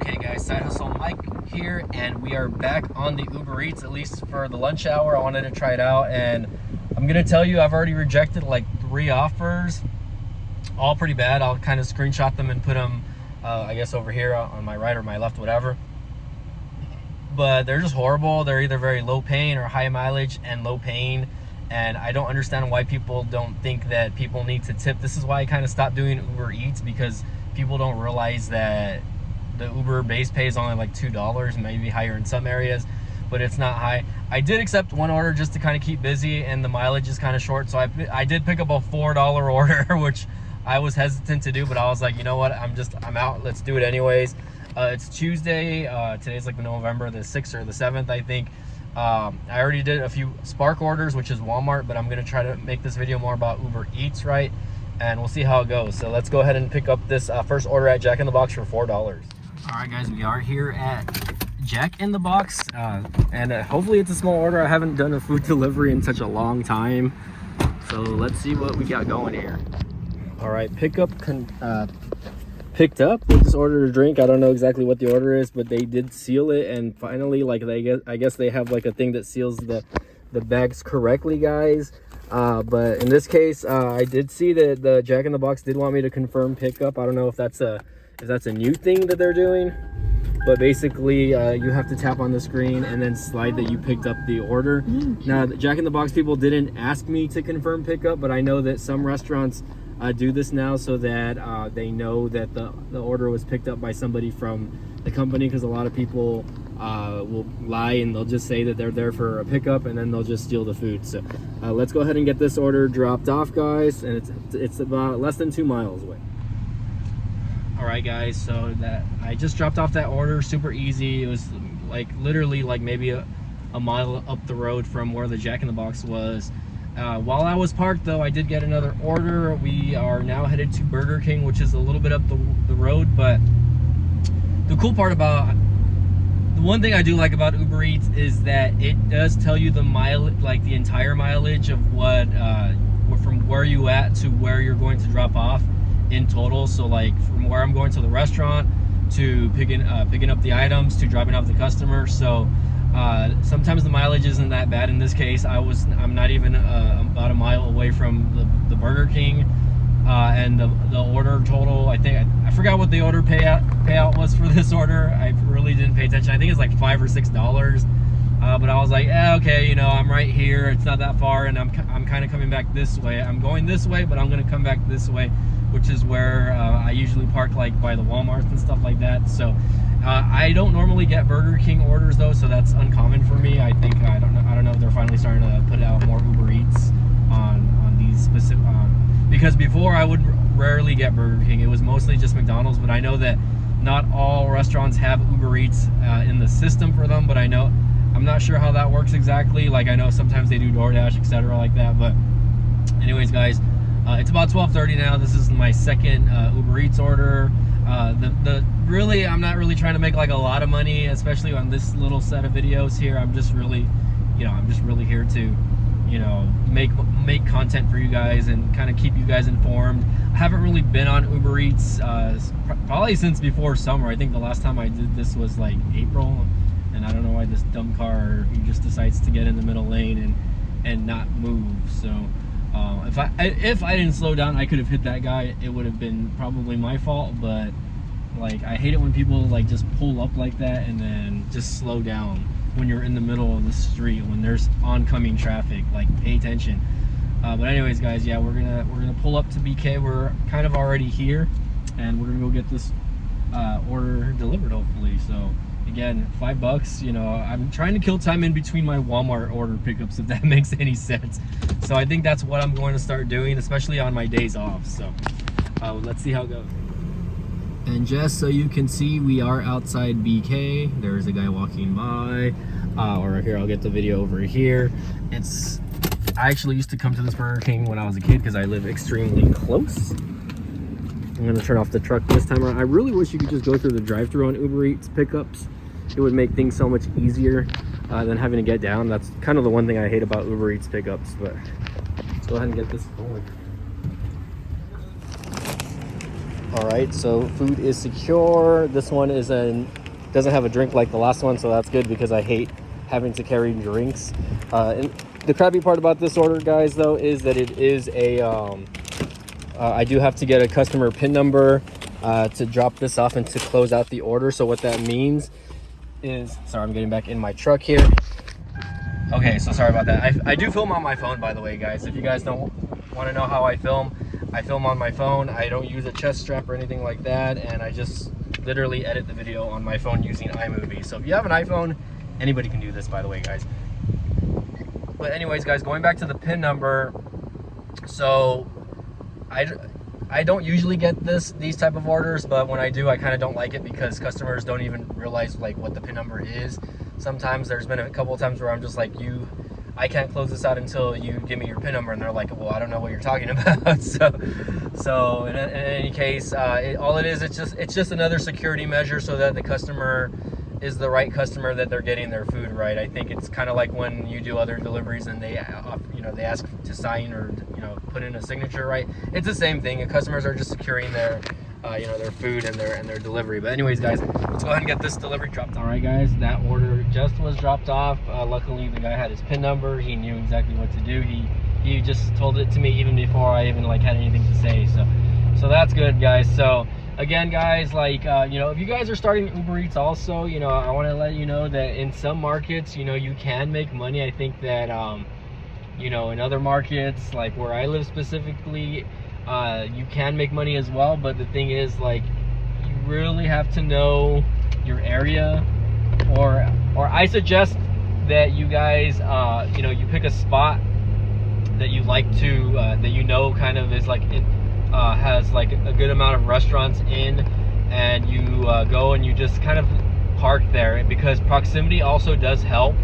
Hey guys, Side Hustle Mike here, and we are back on the Uber Eats, at least for the lunch hour. I wanted to try it out, and I'm gonna tell you, I've already rejected like 3 offers, all pretty bad. I'll kind of screenshot them and put them, I guess, over here on my right or my left, whatever. But they're just horrible. They're either very low paying or high mileage and low paying, and I don't understand why people don't think that people need to tip. This is why I kind of stopped doing Uber Eats, because people don't realize that the Uber base pay is only like $2, maybe higher in some areas, but it's not high. I did accept one order just to kind of keep busy, and the mileage is kind of short, so I did pick up a $4 order, which I was hesitant to do, but I was like, you know what, I'm out, let's do it anyways. It's Tuesday, today's like November the 6th or the 7th, I think. I already did a few Spark orders, which is Walmart, but I'm gonna try to make this video more about Uber Eats, right? And we'll see how it goes. So let's go ahead and pick up this first order at Jack in the Box for $4. All right, guys, we are here at Jack in the Box, and hopefully it's a small order. I haven't done a food delivery in such a long time, so let's see what we got going here. All right, picked up. We just ordered a drink. I don't know exactly what the order is, but they did seal it, and finally, like, I guess they have like a thing that seals the bags correctly, guys. But in this case, I did see that the Jack in the Box did want me to confirm pickup. I don't know if that's a new thing that they're doing, but basically you have to tap on the screen and then slide that you picked up the order. Now, the Jack in the Box people didn't ask me to confirm pickup, but I know that some restaurants do this now so that they know that the order was picked up by somebody from the company, because a lot of people will lie and they'll just say that they're there for a pickup, and then they'll just steal the food. So let's go ahead and get this order dropped off, guys, and it's about less than 2 miles away. All right, guys, so that I just dropped off that order, super easy. It was like literally like maybe a mile up the road from where the Jack in the Box was. While I was parked, though, I did get another order. We are now headed to Burger King, which is a little bit up the road, but the cool part about, the one thing I do like about Uber Eats is that it does tell you the mileage, like the entire mileage of what, from where you at to where you're going to drop off in total. So like from where I'm going to the restaurant to picking up the items to dropping off the customer. So sometimes the mileage isn't that bad. In this case, I'm not even about a mile away from the Burger King, and the order total, I forgot what the order payout was for this order. I really didn't pay attention. I think it's like $5 or $6. But I was like, okay, you know, I'm right here, it's not that far, and I'm kind of coming back this way. I'm going this way, but I'm going to come back this way, which is where I usually park, like by the Walmarts and stuff like that. So I don't normally get Burger King orders, though, so that's uncommon for me. I think I don't know if they're finally starting to put out more Uber Eats on these specific, because before I would rarely get Burger King. It was mostly just McDonald's, but I know that not all restaurants have Uber Eats in the system for them, but I'm not sure how that works exactly. Like, I know sometimes they do DoorDash, etc., like that. But anyways, guys, it's about 12:30 now. This is my second Uber Eats order. Really, I'm not really trying to make like a lot of money, especially on this little set of videos here. I'm just really here to, make content for you guys and kind of keep you guys informed. I haven't really been on Uber Eats probably since before summer. I think the last time I did this was like April, and I don't know why this dumb car, he just decides to get in the middle lane and not move. So if I didn't slow down, I could have hit that guy. It would have been probably my fault, but like, I hate it when people like just pull up like that and then just slow down when you're in the middle of the street when there's oncoming traffic. Like, pay attention. But anyways, guys, yeah, we're gonna pull up to BK. We're kind of already here, and we're gonna go get this order delivered, hopefully. So again, $5. I'm trying to kill time in between my Walmart order pickups, if that makes any sense. So I think that's what I'm going to start doing, especially on my days off. So let's see how it goes. And just so you can see, we are outside BK. There's a guy walking by. Or here, I'll get the video over here. I actually used to come to this Burger King when I was a kid because I live extremely close. I'm gonna turn off the truck this time around. I really wish you could just go through the drive-thru on Uber Eats pickups. It would make things so much easier than having to get down. That's kind of the one thing I hate about Uber Eats pickups, but let's go ahead and get this going. All right, so food is secure. This one doesn't have a drink like the last one, so that's good because I hate having to carry drinks. And the crappy part about this order, guys, though, is that it is I do have to get a customer PIN number to drop this off and to close out the order. So what that means is, sorry, I'm getting back in my truck here. Okay, so sorry about that. I do film on my phone, by the way, guys. If you guys don't want to know how I film on my phone. I don't use a chest strap or anything like that, and I just literally edit the video on my phone using iMovie. So if you have an iPhone, anybody can do this, by the way, guys. But anyways, guys, going back to the PIN number, so I don't usually get these type of orders, but when I do, I kind of don't like it because customers don't even realize like what the PIN number is. Sometimes there's been a couple of times where I'm just like, I can't close this out until you give me your PIN number, and they're like, well, I don't know what you're talking about. so in any case, all it is, it's just another security measure so that the customer is the right customer, that they're getting their food right. I think it's kind of like when you do other deliveries and they ask to sign or put in a signature, right? It's the same thing. Customers are just securing their their food and their delivery. But anyways, guys, let's go ahead and get this delivery dropped. All right, guys, that order just was dropped off. Luckily, the guy had his PIN number. He knew exactly what to do. He just told it to me even before I even had anything to say. So that's good, guys. So again, guys, if you guys are starting Uber Eats also, I want to let you know that in some markets, you can make money. I think that in other markets, like where I live specifically, you can make money as well. But the thing is, you really have to know your area, or I suggest that you guys you pick a spot that you like to that kind of is has a good amount of restaurants in, and you go and you just kind of park there, because proximity also does help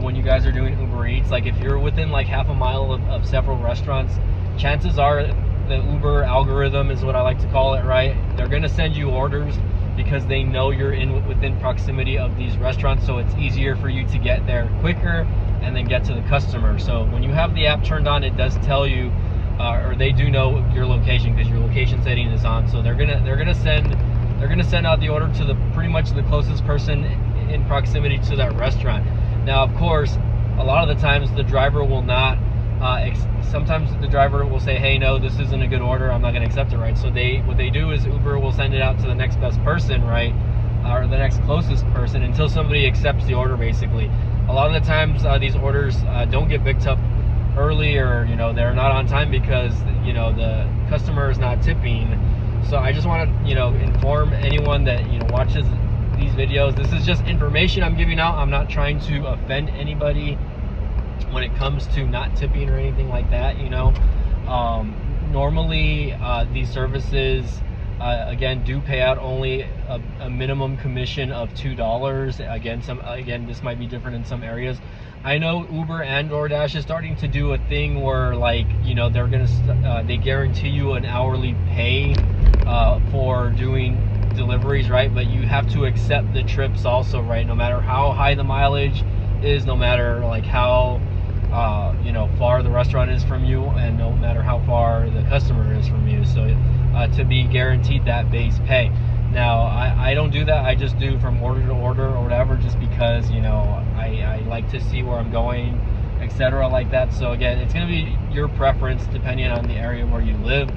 when you guys are doing Uber Eats. Like if you're within half a mile of several restaurants, chances are the Uber algorithm is what I like to call it, right? They're gonna send you orders because they know you're within proximity of these restaurants, so it's easier for you to get there quicker and then get to the customer. So when you have the app turned on, it does tell you, or they do know your location because your location setting is on. So they're gonna send out the order to pretty much the closest person in proximity to that restaurant. Now, of course, a lot of the times the driver will not. Sometimes the driver will say, hey, no, this isn't a good order, I'm not going to accept it, right? So what they do is Uber will send it out to the next best person, right? Or the next closest person until somebody accepts the order, basically. A lot of the times these orders don't get picked up early, or they're not on time because the customer is not tipping. So I just want to inform anyone that watches these videos. This is just information I'm giving out. I'm not trying to offend anybody when it comes to not tipping or anything like that. Normally these services again do pay out only a minimum commission of $2. Again, this might be different in some areas. I know Uber and DoorDash is starting to do a thing where they're gonna they guarantee you an hourly pay for doing deliveries, right? But you have to accept the trips also, right? No matter how high the mileage is, no matter how far the restaurant is from you, and no matter how far the customer is from you. So to be guaranteed that base pay. Now I don't do that. I just do from order to order or whatever, just because I like to see where I'm going, etc. like that. So again, it's going to be your preference depending on the area where you live.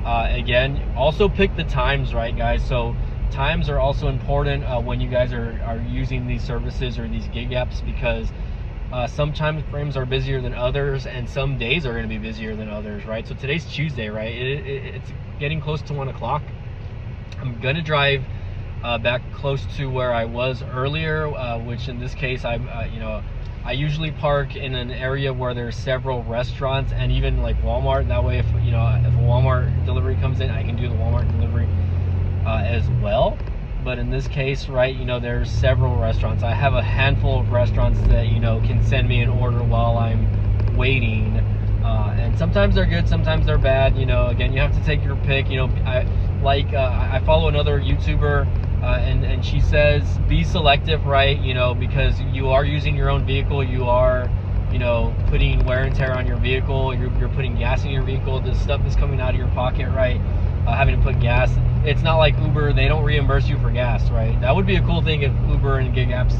Again, also pick the times, right, guys? So times are also important when you guys are using these services or these gig apps, because some time frames are busier than others, and some days are going to be busier than others, right? So today's Tuesday, right? It's getting close to 1 o'clock. I'm going to drive back close to where I was earlier, which in this case, I usually park in an area where there's several restaurants and even Walmart. That way, if a Walmart delivery comes in, I can do the Walmart delivery as well. But in this case, right, there's several restaurants. I have a handful of restaurants that can send me an order while I'm waiting, and sometimes they're good, sometimes they're bad. Again, you have to take your pick. I follow another YouTuber, and she says be selective, right? Because you are using your own vehicle, you are putting wear and tear on your vehicle, you're putting gas in your vehicle, this stuff is coming out of your pocket, right? having to put gas. It's not like Uber, they don't reimburse you for gas, right? That would be a cool thing if Uber and gig apps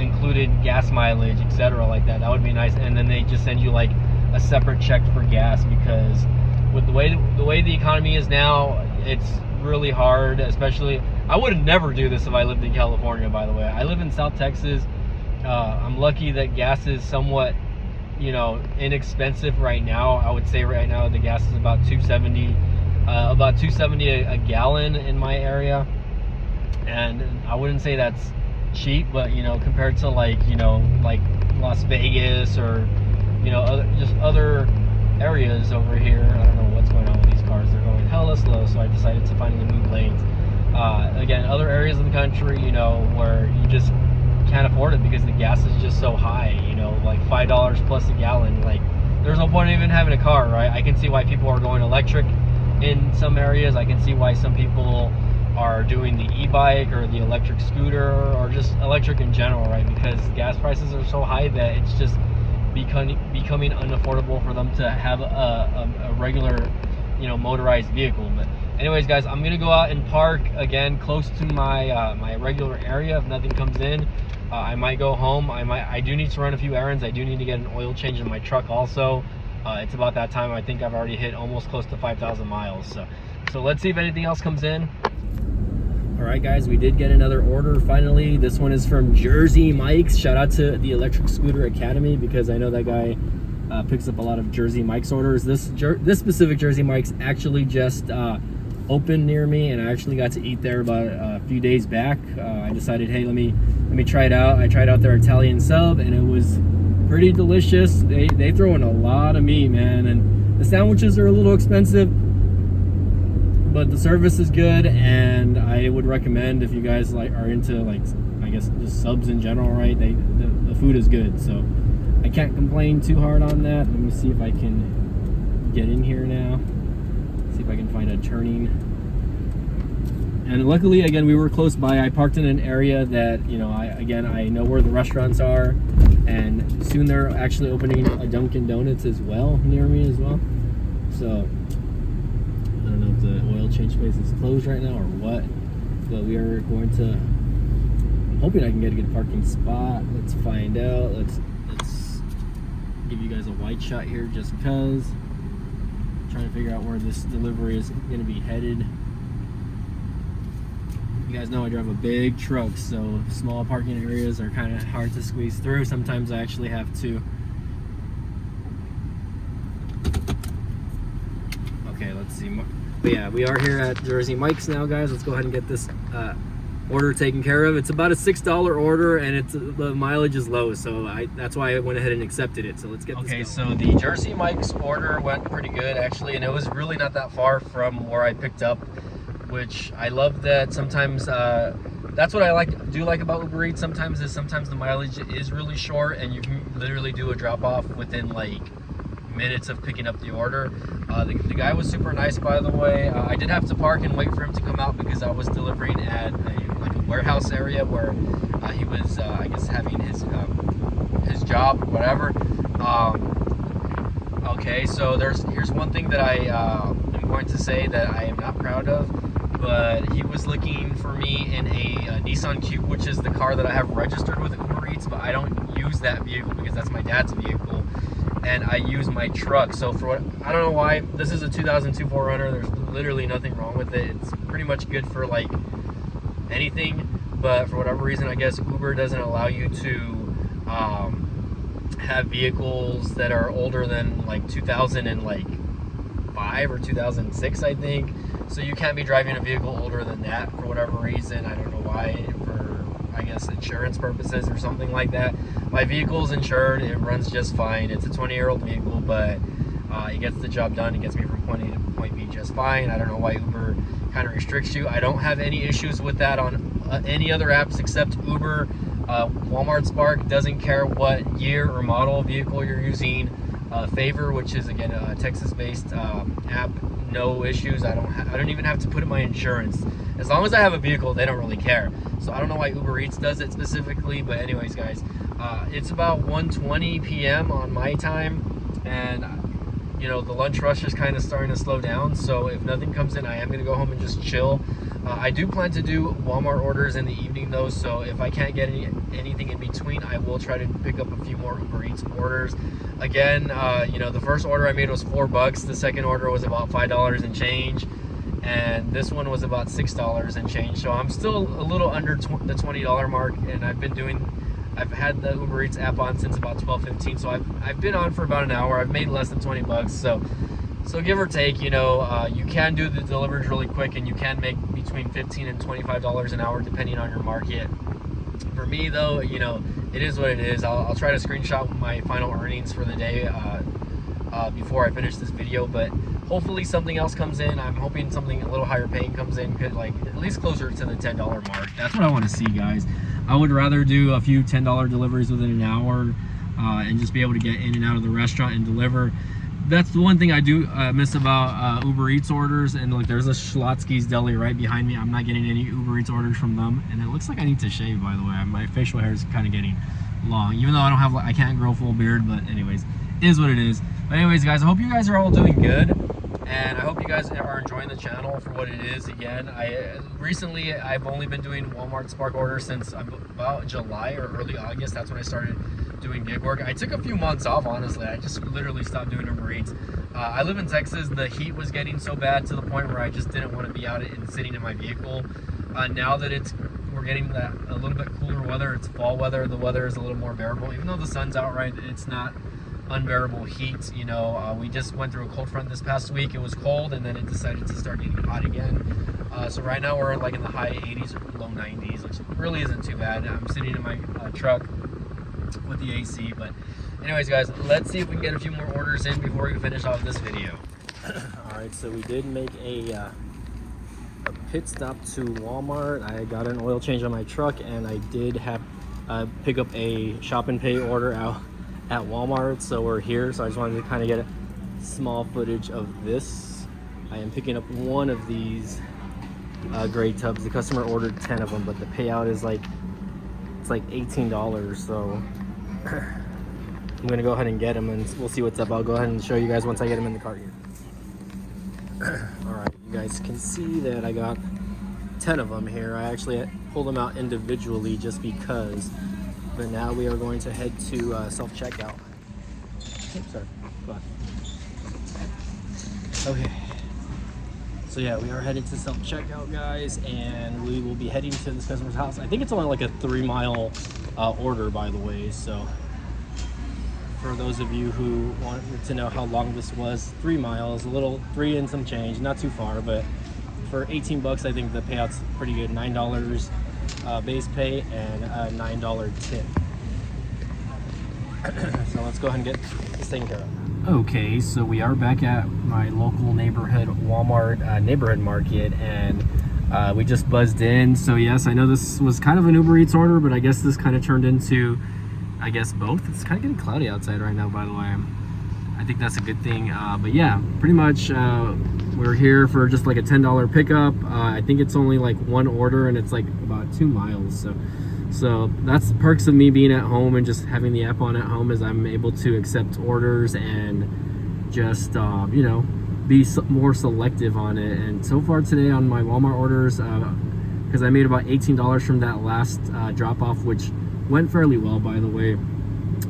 included gas mileage, etc. like that. That would be nice. And then they just send you like a separate check for gas, because with the way the economy is now, it's really hard. Especially, I would never do this if I lived in California, by the way. I live in South Texas. I'm lucky that gas is somewhat, you know, inexpensive right now. I would say right now the gas is about $2.70 a gallon in my area, and I wouldn't say that's cheap, but you know, compared to like, you know, like Las Vegas or, you know, other areas over here. I don't know what's going on with these cars. They're going hella slow, so I decided to finally move lanes. Again, other areas of the country, you know, where you just can't afford it because the gas is just so high, you know, like $5 plus a gallon. Like, there's no point in even having a car, right? I can see why people are going electric in some areas. I can see why some people are doing the e-bike or the electric scooter, or just electric in general, right? Because gas prices are so high that it's just becoming unaffordable for them to have a regular, you know, motorized vehicle. But anyways, guys, I'm gonna go out and park again close to my my regular area. If nothing comes in, I might go home. I do need to run a few errands. I do need to get an oil change in my truck also. It's about that time. I think I've already hit almost close to 5,000 miles. So let's see if anything else comes in. All right, guys, we did get another order finally. This one is from Jersey Mike's. Shout out to the Electric Scooter Academy, because I know that guy picks up a lot of Jersey Mike's orders. This specific Jersey Mike's actually just opened near me, and I actually got to eat there about a few days back. I decided, hey, let me try it out. I tried out their Italian sub, and it was pretty delicious. They throw in a lot of meat, man, and the sandwiches are a little expensive, but the service is good, and I would recommend if you guys are into, like, I guess just subs in general, right? The food is good, so I can't complain too hard on that. Let me see if I can get in here now. See if I can find a turning. And luckily, again, we were close by. I parked in an area that, you know, I know where the restaurants are, and soon they're actually opening a Dunkin' Donuts as well near me as well. So I don't know if the oil change place is closed right now or what, but we are going to, I'm hoping I can get a good parking spot. Let's find out. Let's give you guys a wide shot here just because. I'm trying to figure out where this delivery is going to be headed. You guys know I drive a big truck, so small parking areas are kind of hard to squeeze through. Sometimes I actually have to. Okay, let's see. But yeah, we are here at Jersey Mike's now, guys. Let's go ahead and get this order taken care of. It's about a $6 order, and the mileage is low, so that's why I went ahead and accepted it. So let's get this going. So the Jersey Mike's order went pretty good, actually, and it was really not that far from where I picked up, which I love that. Sometimes that's what I do like about UberEATS. Sometimes the mileage is really short, and you can literally do a drop off within like minutes of picking up the order. The guy was super nice, by the way. I did have to park and wait for him to come out because I was delivering at a warehouse area where he was I guess having his job or whatever. Okay, so here's one thing that I'm going to say that I am not proud of, but he was looking for me in a Nissan Cube, which is the car that I have registered with UberEATS, but I don't use that vehicle because that's my dad's vehicle, and I use my truck. So I don't know why, this is a 2002 4Runner. There's literally nothing wrong with it. It's pretty much good for like anything, but for whatever reason, I guess Uber doesn't allow you to have vehicles that are older than like 2005 or 2006, I think. So you can't be driving a vehicle older than that for whatever reason. I don't know why, for I guess insurance purposes or something like that. My vehicle's insured, it runs just fine. It's a 20-year-old vehicle, but it gets the job done. It gets me from point A to point B just fine. I don't know why Uber kind of restricts you. I don't have any issues with that on any other apps except Uber. Walmart Spark doesn't care what year or model vehicle you're using. Favor, which is again a Texas-based app, no issues. I don't even have to put in my insurance. As long as I have a vehicle, they don't really care. So I don't know why UberEATS does it specifically, but anyways, guys, it's about 1:20 p.m. on my time, and you know, the lunch rush is kind of starting to slow down. So if nothing comes in, I am going to go home and just chill. I do plan to do Walmart orders in the evening though, so if I can't get anything in between, I will try to pick up a few more Uber Eats orders. Again, you know, the first order I made was $4. The second order was about $5 and change, and this one was about $6 and change. So I'm still a little under the $20 mark, and I've had the Uber Eats app on since about 12:15, so I've been on for about an hour. I've made less than 20 bucks, so give or take, you know, you can do the deliveries really quick, and you can make between $15 and $25 an hour depending on your market. For me though, you know, it is what it is. I'll try to screenshot my final earnings for the day before I finish this video, but hopefully something else comes in. I'm hoping something a little higher paying comes in, like at least closer to the $10 mark. That's what I want to see, guys. I would rather do a few $10 deliveries within an hour and just be able to get in and out of the restaurant and deliver. That's the one thing I do miss about Uber Eats orders. And look, there's a Schlotzsky's Deli right behind me. I'm not getting any Uber Eats orders from them, and it looks like I need to shave, by the way. My facial hair is kind of getting long, even though I can't grow full beard. But anyways, it is what it is. But anyways, guys, I hope you guys are all doing good, and I hope you guys are enjoying the channel for what it is. Again, recently I've only been doing Walmart Spark orders since about July or early August. That's when I started doing gig work. I took a few months off, honestly. I just literally stopped doing Uber Eats. I live in Texas. The heat was getting so bad to the point where I just didn't want to be out and sitting in my vehicle. Now that we're getting that a little bit cooler weather, it's fall weather, the weather is a little more bearable. Even though the sun's out, right, it's not unbearable heat. You know, we just went through a cold front this past week. It was cold, and then it decided to start getting hot again. So right now we're like in the high 80s or low 90s, which really isn't too bad. I'm sitting in my truck with the AC. But anyways, guys, let's see if we can get a few more orders in before we finish off this video. All right, so we did make a pit stop to Walmart. I got an oil change on my truck, and I did have pick up a shop and pay order out at Walmart. So we're here, so I just wanted to kind of get a small footage of this. I am picking up one of these gray tubs. The customer ordered 10 of them, but the payout is like, it's like $18, so I'm gonna go ahead and get them, and we'll see what's up. I'll go ahead and show you guys once I get them in the cart here. All right, you guys can see that I got 10 of them here. I actually pulled them out individually just because, but now we are going to head to self-checkout. Oops, sorry, go on. Okay, so yeah, we are headed to self-checkout, guys, and we will be heading to this customer's house. I think it's only like a 3-mile order, by the way, so for those of you who wanted to know how long this was, 3 miles, a little 3 and some change, not too far, but for 18 bucks, I think the payout's pretty good. $9 base pay and a $9 tip. So let's go ahead and get this taken care of. Okay, so we are back at my local neighborhood Walmart neighborhood market, and we just buzzed in. So yes, I know this was kind of an Uber Eats order, but I guess this kind of turned into, I guess, both. It's kind of getting cloudy outside right now, by the way. I think that's a good thing. But yeah, pretty much we're here for just like a $10 pickup. I think it's only like one order, and it's like about 2 miles. So that's the perks of me being at home and just having the app on at home, is I'm able to accept orders and just you know, be more selective on it. And so far today on my Walmart orders, because I made about $18 from that last drop off, which went fairly well, by the way.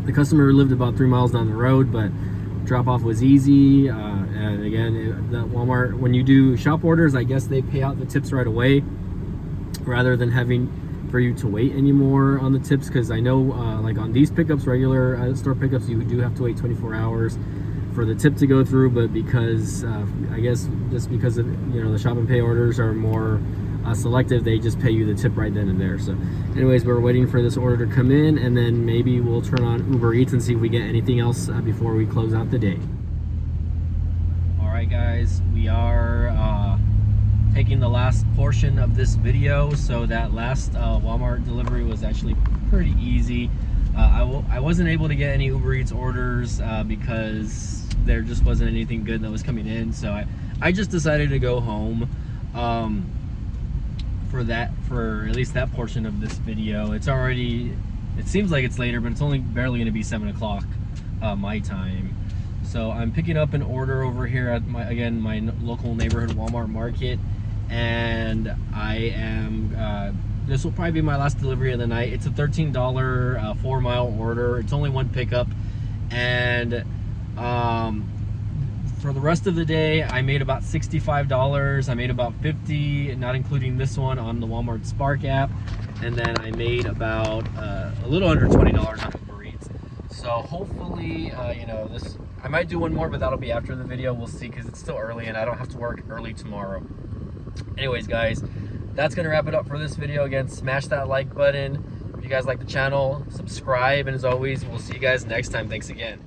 The customer lived about 3 miles down the road, but drop off was easy. And again, the Walmart, when you do shop orders, I guess they pay out the tips right away rather than having for you to wait anymore on the tips, because I know like on these pickups, regular store pickups, you do have to wait 24 hours for the tip to go through. But because I guess just because of, you know, the shop and pay orders are more selective, they just pay you the tip right then and there. So anyways, we're waiting for this order to come in, and then maybe we'll turn on Uber Eats and see if we get anything else before we close out the day. All right, guys, we are taking the last portion of this video. So that last Walmart delivery was actually pretty easy. I wasn't able to get any Uber Eats orders because there just wasn't anything good that was coming in, so I just decided to go home for at least that portion of this video. It's already, it seems like it's later, but it's only barely going to be 7 o'clock my time. So I'm picking up an order over here at my local neighborhood Walmart market, and I am this will probably be my last delivery of the night. It's a $13 4-mile order. It's only one pickup, and for the rest of the day I made about $65. I made about $50, not including this one, on the Walmart Spark app, and then I made about a little under $20 on UberEATS. So hopefully you know, this, I might do one more, but that'll be after the video. We'll see, because it's still early and I don't have to work early tomorrow. Anyways, guys, that's gonna wrap it up for this video. Again, smash that like button if you guys like the channel, subscribe, and as always, we'll see you guys next time. Thanks again.